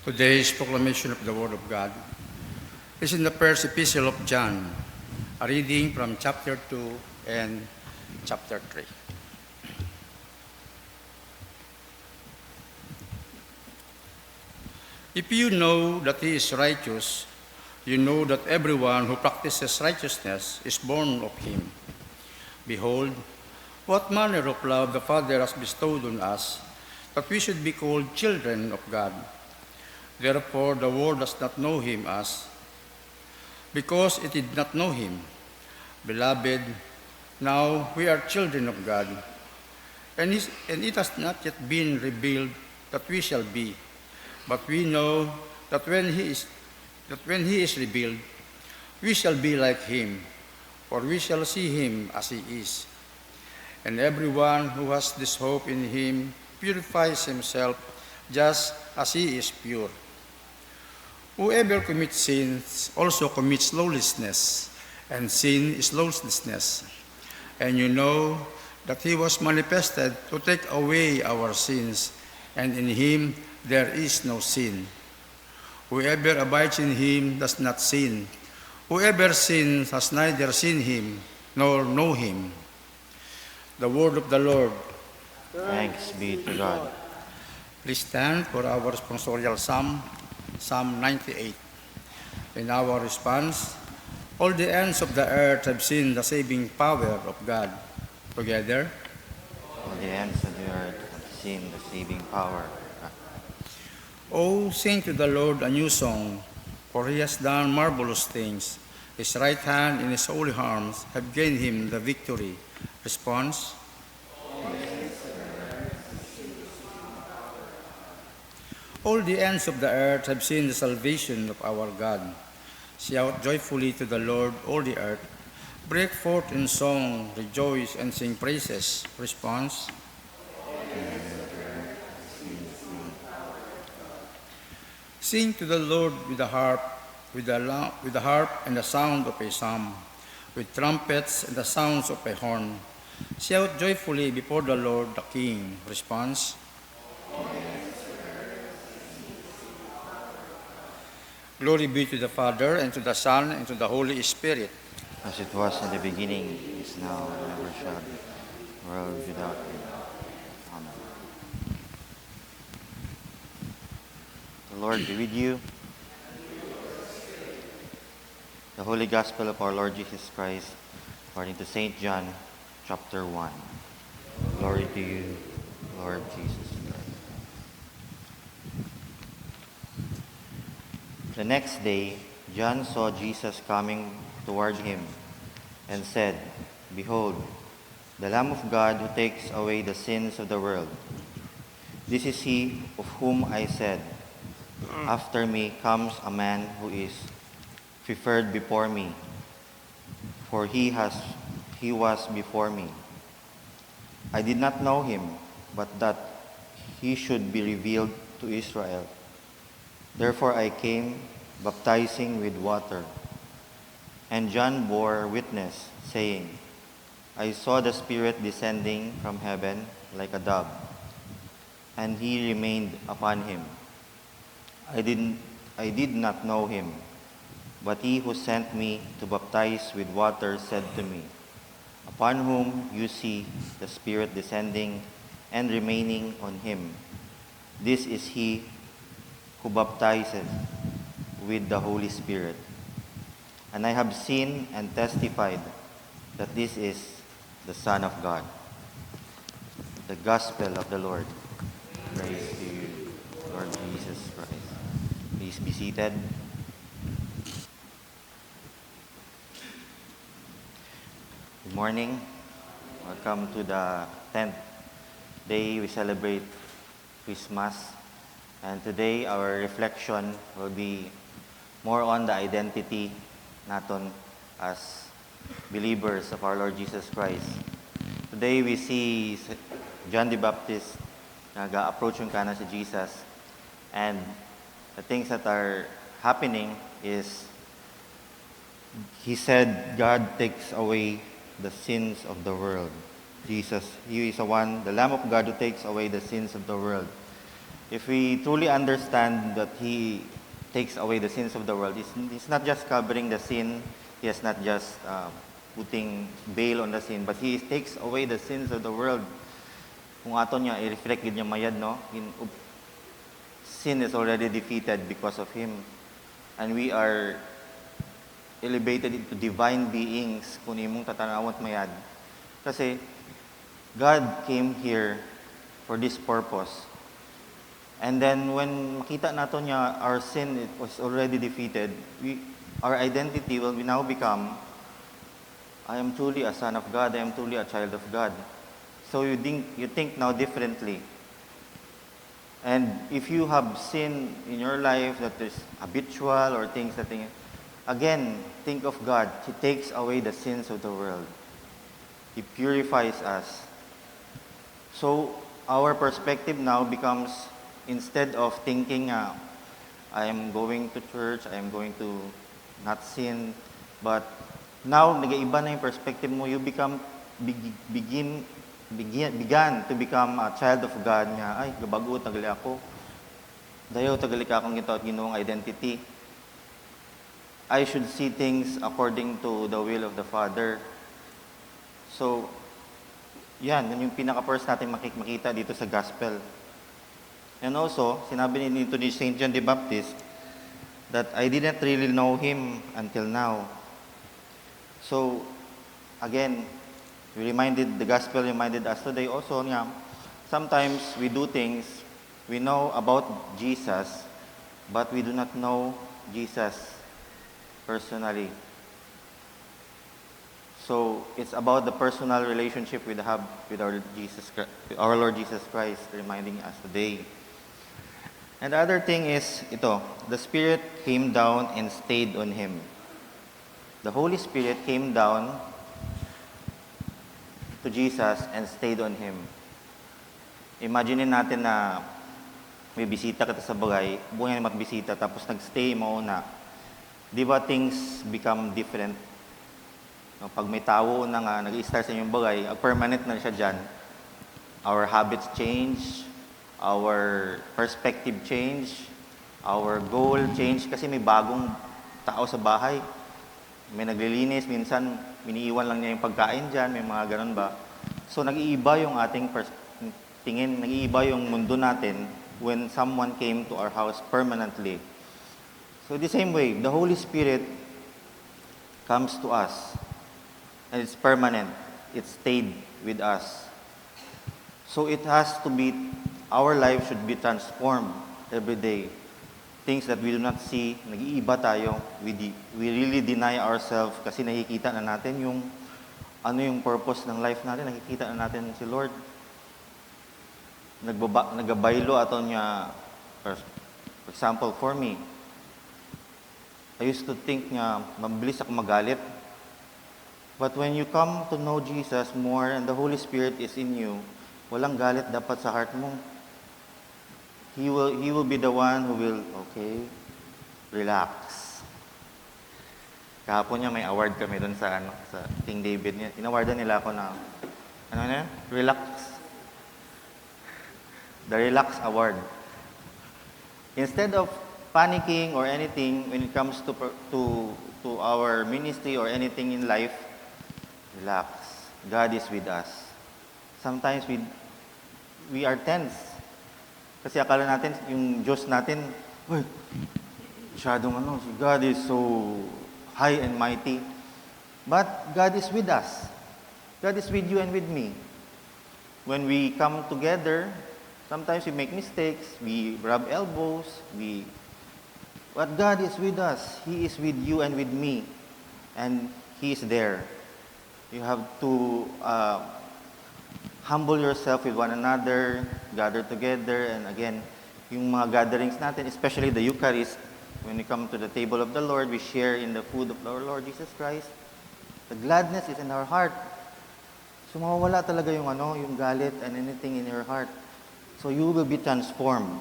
Today's proclamation of the Word of God is in the first epistle of John, a reading from chapter 2 and chapter 3. If you know that he is righteous, you know that everyone who practices righteousness is born of him. Behold, what manner of love the Father has bestowed on us, that we should be called children of God. Therefore, the world does not know him because it did not know him. Beloved, now we are children of God, and it has not yet been revealed that we shall be. But we know that when he is revealed, we shall be like him, for we shall see him as he is. And everyone who has this hope in him purifies himself just as he is pure. Whoever commits sins also commits lawlessness, and sin is lawlessness. And you know that he was manifested to take away our sins, and in him there is no sin. Whoever abides in him does not sin. Whoever sins has neither seen him nor know him. The word of the Lord. Thanks be to God. Please stand for our responsorial psalm, Psalm 98. In our response, all the ends of the earth have seen the saving power of God. Together, All the ends of the earth have seen the saving power of God. oh, sing to the Lord a new song, for he has done marvelous things. His right hand and his holy arms have gained him the victory. Response, all the ends of the earth have seen the salvation of our God. Shout joyfully to the Lord, all the earth. Break forth in song, rejoice, and sing praises. Response, sing to the Lord with the harp, with the harp and the sound of a psalm, with trumpets and the sounds of a horn. Shout joyfully before the Lord the King. Response, glory be to the Father, and to the Son, and to the Holy Spirit. As it was in the beginning, is now, and ever shall be, world without end. Amen. The Lord be with you. The Holy Gospel of our Lord Jesus Christ, according to St. John, chapter 1. Glory to you, Lord Jesus Christ. The next day, John saw Jesus coming toward him and said, Behold, the Lamb of God who takes away the sins of the world. This is he of whom I said, After me comes a man who is preferred before me, for he was before me. I did not know him, but that he should be revealed to Israel. Therefore I came, baptizing with water. And John bore witness, saying, I saw the Spirit descending from heaven like a dove, and he remained upon him. I did not know him, but he who sent me to baptize with water said to me, Upon whom you see the Spirit descending and remaining on him, this is he who baptizes with the Holy Spirit. And I have seen and testified that this is the Son of God. The Gospel of the Lord. Praise to you, Lord Jesus Christ. Please be seated. Good morning. Welcome to the 10th day we celebrate Christmas. And today our reflection will be more on the identity natin as believers of our Lord Jesus Christ. Today we see John the Baptist nag-approach yung kanan si Jesus, and the things that are happening is he said God takes away the sins of the world. Jesus, he is the one, the Lamb of God who takes away the sins of the world. If we truly understand that He takes away the sins of the world, He's not just covering the sin, He is not just putting veil on the sin, but He takes away the sins of the world. Kung ato niya, i-reflect yun niya mayad, no? Sin is already defeated because of Him. And we are elevated into divine beings kung imong tatanawat mayad. Kasi God came here for this purpose. And then when makita nato niya our sin it was already defeated, our identity will now become, I am truly a son of God, I am truly a child of God. So you think now differently. And if you have sin in your life that is habitual or things that again, think of God. He takes away the sins of the world. He purifies us. So our perspective now becomes, instead of thinking, I am going to church, I am going to not sin, but now nag-iiba na yung perspective mo. You began to become a child of God nga, ay, gabago, tagali ako. Dayo, tagali ka akong ginoong identity. I should see things according to the will of the Father. So, yan yung pinaka-first natin makita dito sa Gospel. And also, sinabi nito ni St. John the Baptist that I didn't really know him until now. So, again, the Gospel reminded us today also nga, sometimes we do things, we know about Jesus, but we do not know Jesus personally. So, it's about the personal relationship we have with our Lord Jesus Christ, reminding us today. And the other thing is, the Spirit came down and stayed on him. The Holy Spirit came down to Jesus and stayed on him. Imagine natin na may bisita ka sa bagay, buhay na magbisita, tapos nagstay mo na. Di ba things become different? No, pag may tao na nga nag-i-start sa inyong bagay, permanent na siya dyan, our habits change, our perspective change, our goal change, kasi may bagong tao sa bahay. May naglilinis, minsan miniiwan lang niya yung pagkain dyan, may mga ganun ba. So nag-iiba yung ating tingin, nag-iiba yung mundo natin when someone came to our house permanently. So the same way, the Holy Spirit comes to us and it's permanent. It stayed with us. So it has to be, our life should be transformed every day. Things that we do not see, nag-iiba tayo. We really deny ourselves kasi nakikita na natin yung ano yung purpose ng life natin. Nakikita na natin si Lord. Nagabaylo ato niya, for example, for me, I used to think nga, mabilis ako magalit. But when you come to know Jesus more and the Holy Spirit is in you, walang galit dapat sa heart mo. He will be the one who will, okay, relax. Kahapon niya may award kami doon sa King David niya. Inawardan nila ako na, relax. The Relax Award. Instead of panicking or anything when it comes to our ministry or anything in life, relax. God is with us. Sometimes we are tense. Kasi akala natin, yung Diyos natin, masyadong si God is so high and mighty. But God is with us. God is with you and with me. When we come together, sometimes we make mistakes, we rub elbows, but God is with us. He is with you and with me. And He is there. You have to humble yourself with one another, gather together, and again, yung mga gatherings natin, especially the Eucharist, when we come to the table of the Lord, we share in the food of our Lord Jesus Christ. The gladness is in our heart. So mawawala talaga yung galit and anything in your heart. So you will be transformed.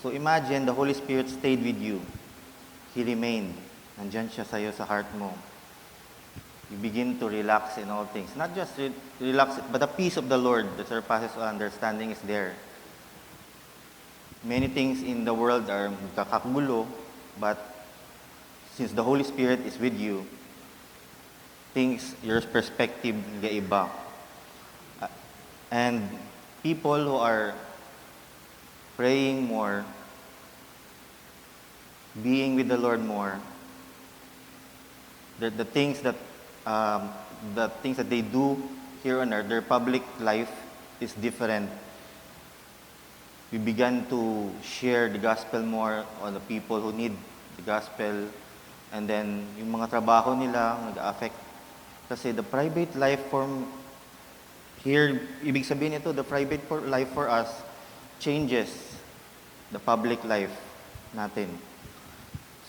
So imagine the Holy Spirit stayed with you. He remained. Nandyan siya sa'yo sa heart mo. You begin to relax in all things. Not just relax, but the peace of the Lord that surpasses all understanding is there. Many things in the world are kakagulo, but since the Holy Spirit is with you, your perspective iba. And people who are praying more, being with the Lord more, the things that they do here on earth, their public life is different. We began to share the gospel more on the people who need the gospel, and then yung mga trabaho nila nag-affect. Kasi the private life form here, ibig sabihin ito, the private life for us changes the public life natin.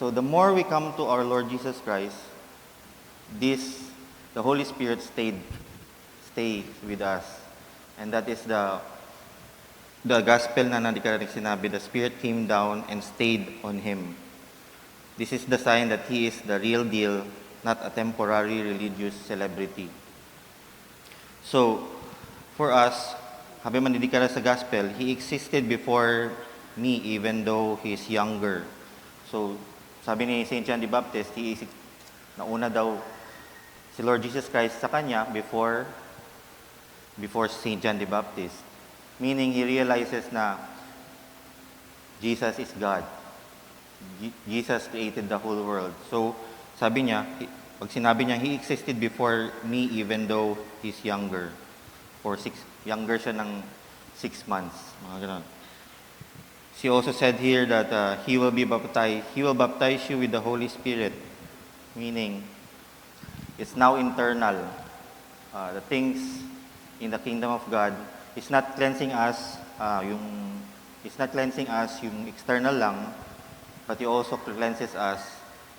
So the more we come to our Lord Jesus Christ, the Holy Spirit stay with us. And that is the gospel na nandikaring sinabi, the Spirit came down and stayed on him. This is the sign that he is the real deal, not a temporary religious celebrity. So, for us, habang mandidikara sa gospel, he existed before me even though he is younger. So, sabi ni St. John the Baptist, nauna daw si Lord Jesus Christ sa kanya before St. John the Baptist. Meaning, he realizes na Jesus is God. Jesus created the whole world. So, sabi niya, pag sinabi niya, he existed before me even though he's younger. Younger siya ng 6 months. Mga ganun. She also said here that he will baptize you with the Holy Spirit. Meaning, it's now internal. The things in the kingdom of God, it's not cleansing us yung external lang, but He also cleanses us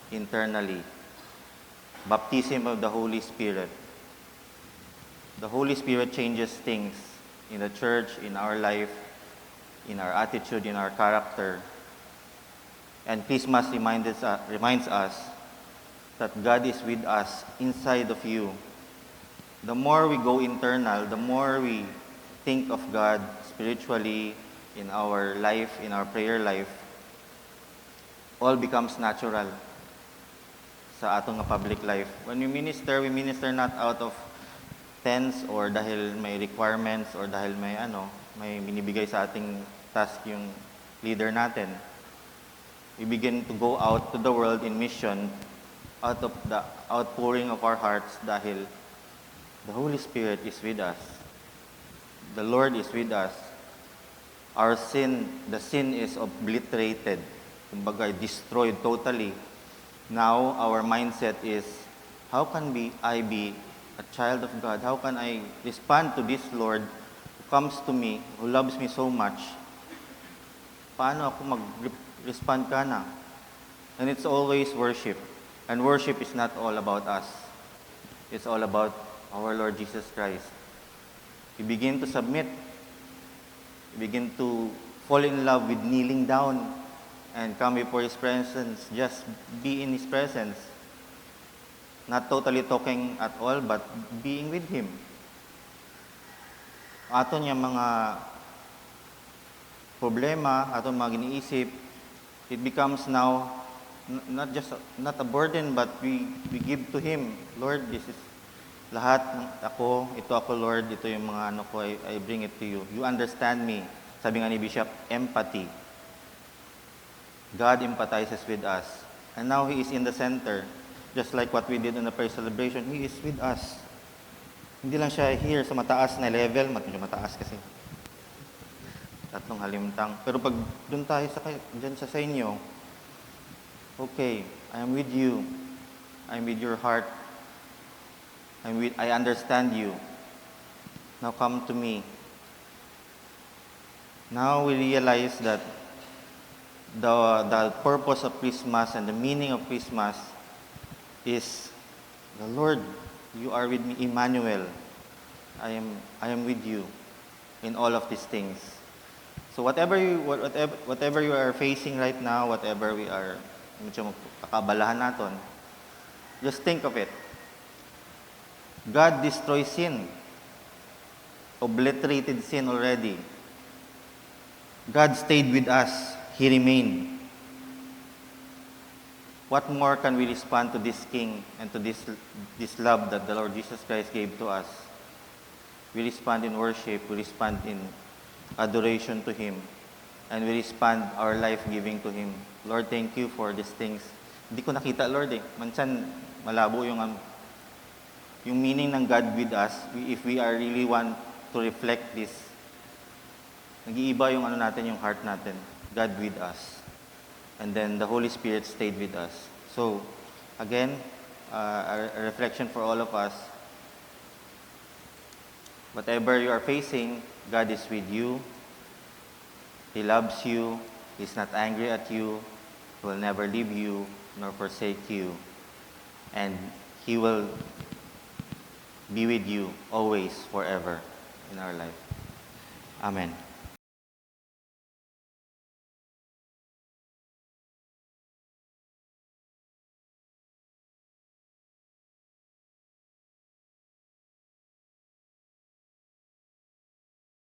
internally. Baptism of the Holy Spirit. The Holy Spirit changes things in the church, in our life, in our attitude, in our character. And Christmas reminds us that God is with us inside of you. The more we go internal, the more we think of God spiritually in our life, in our prayer life, all becomes natural sa atong public life. When we minister not out of tense or dahil may requirements or dahil may binibigay sa ating task yung leader natin. We begin to go out to the world in mission out of the outpouring of our hearts dahil the Holy Spirit is with us. The Lord is with us. The sin is obliterated, kumbaga destroyed totally. Now our mindset is, how can I be a child of God? How can I respond to this Lord who comes to me, who loves me so much? Paano ako mag-respond ka na? And it's always worship. And worship is not all about us. It's all about our Lord Jesus Christ. We begin to submit. We begin to fall in love with kneeling down and come before His presence. Just be in His presence. Not totally talking at all, but being with Him. Aton niya mga problema, aton mga giniisip, it becomes now not a burden, but we give to Him. Lord, this is lahat ng ito ako Lord, ito yung mga ko, I bring it to you. You understand me. Sabi nga ni Bishop, empathy. God empathizes with us. And now He is in the center. Just like what we did in the prayer celebration, He is with us. Hindi lang siya here sa mataas na level, medyo mataas kasi. Tatlong halimtang. Pero pag doon tayo dyan sa inyo, okay, I am with you. I am with your heart. I understand you. Now come to me. Now we realize that the purpose of Christmas and the meaning of Christmas is the Lord, you are with me, Emmanuel. I am with you in all of these things. So whatever you are facing right now, whatever we are kakabalahan naton, just think of it. God destroys sin. Obliterated sin already. God stayed with us. He remained. What more can we respond to this King and to this love that the Lord Jesus Christ gave to us? We respond in worship, we respond in adoration to Him, and we respond our life giving to Him. Lord, thank you for these things. Hindi ko nakita, Lord eh. Mansan, malabo yung meaning ng God with us. If we are really want to reflect this, nag-iiba yung natin, yung heart natin. God with us. And then the Holy Spirit stayed with us. So, again, a reflection for all of us. Whatever you are facing, God is with you. He loves you. He's not angry at you. He will never leave you nor forsake you. And He will be with you always, forever in our life. Amen.